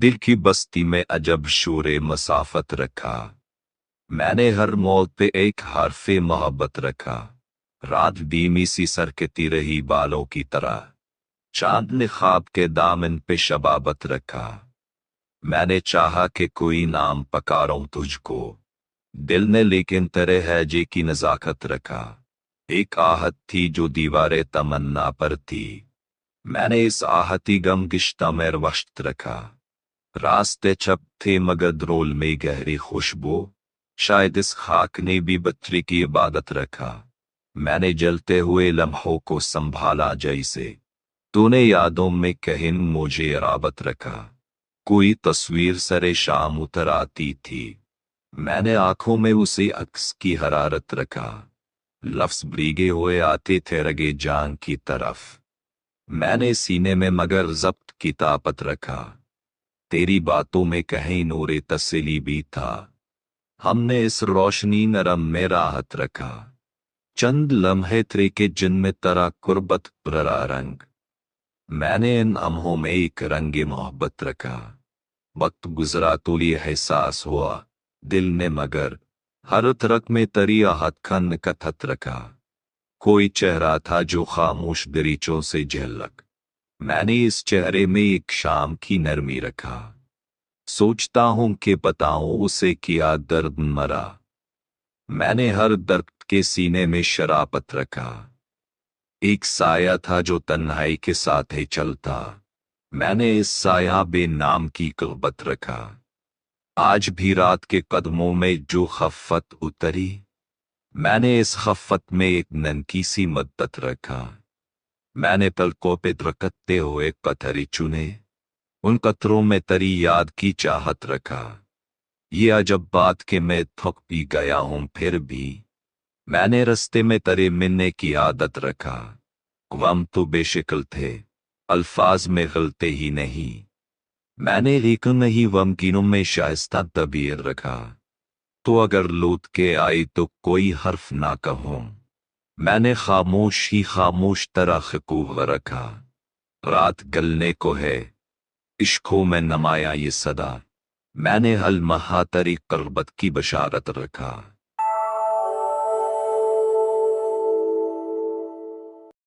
दिल की बस्ती में अजब शोरे मसाफत रखा। मैंने हर मोड़ पे एक हर्फे मोहब्बत रखा। रात धीमी सी सरकती रही बालों की तरह। चांद ने ख्वाब के दामन पे शबाबत रखा। मैंने चाहा कि कोई नाम पकारूं तुझको। दिल ने लेकिन तेरे हैजे की नजाकत रखा। एक आहट थी जो दीवारे तमन्ना पर थी। मैंने इस आहती गम गिश्ता में वक्त रखा। रास्ते छप थे मगर द्रोल में गहरी खुशबू। शायद इस खाक ने भी बत्ती की इबादत रखा। मैंने जलते हुए लम्हों को संभाला जैसे तूने यादों में कहीं मुझे राबत रखा। कोई तस्वीर सरे शाम उतर आती थी। मैंने आंखों में उसे अक्स की हरारत रखा। लफ्ज भीगे हुए आते थे रगे जान की तरफ। मैंने सीने में मगर जब्त की ताकत रखा। तेरी बातों में कहीं नूरे तसली भी था। हमने इस रोशनी नरम में राहत रखा। चंद लम्हे थे के जिनमें तरा कुर्बत भरा रंग। मैंने इन लम्हों में एक रंगे मोहब्बत रखा। वक्त गुजरा तो ये एहसास हुआ दिल ने मगर हर तरक में तरी आहत खन कथत रखा। कोई चेहरा था जो खामोश दरीचों से झलक। मैंने इस चेहरे में एक शाम की नरमी रखा। सोचता हूं कि बताऊं उसे किया दर्द मरा। मैंने हर दर्द के सीने में शराबत रखा। एक साया था जो तन्हाई के साथ ही चलता। मैंने इस साया बे नाम की कुर्बत रखा। आज भी रात के कदमों में जो खफ़त उतरी। मैंने इस खफ़त में एक ननकी सी मद्दत रखा। मैंने पलकों पे दरकते हुए कतरे चुने। उन कतरों में तरी याद की चाहत रखा। ये अजब बात कि मैं थक भी गया हूं फिर भी मैंने रस्ते में तेरे मिलने की आदत रखा। गम तो बेशक्ल थे अल्फाज में गलते ही नहीं। मैंने लेकिन नहीं गमगीनों में शाइस्ता तबीयत रखा। तो अगर लौट के आई तो कोई हर्फ ना कहूं। मैंने खामोश ही खामोश तरह खूब रखा। रात गलने को है इश्कों में नमाया ये सदा। मैंने हल महातरी कर्बत की बशारत रखा।